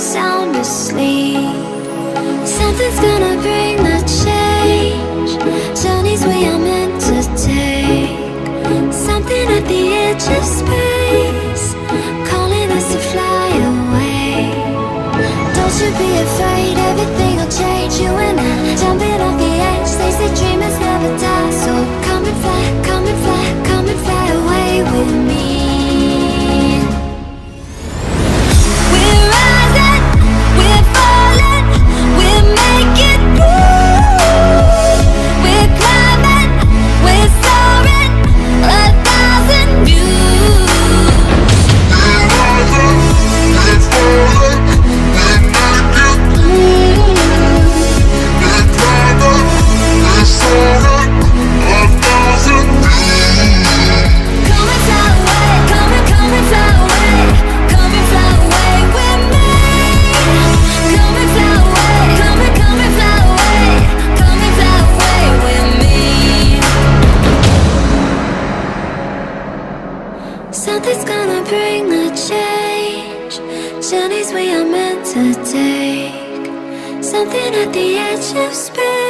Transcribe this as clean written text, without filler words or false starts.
sound asleep. Something's gonna bring the change. Journeys we are meant to take. Something at the edge of space, calling us to fly away. Don't you be afraid, everything will change. You and I, jumping off the edge. They say dreamers never die, so come and fly, come and fly, come and fly away with me. We're rising, we're falling, we're making moves. We're climbing, we're soaring, 1,000 views. We're rising, we're falling, we're making moves. We're climbing, we're soaring, 1,000 views. Come and fly away, come and fly away, come and fly away with me. Come and fly away, come and fly away, come and fly away with me. Something's gonna bring the change. Journeys we are meant to take. Something at the edge of space.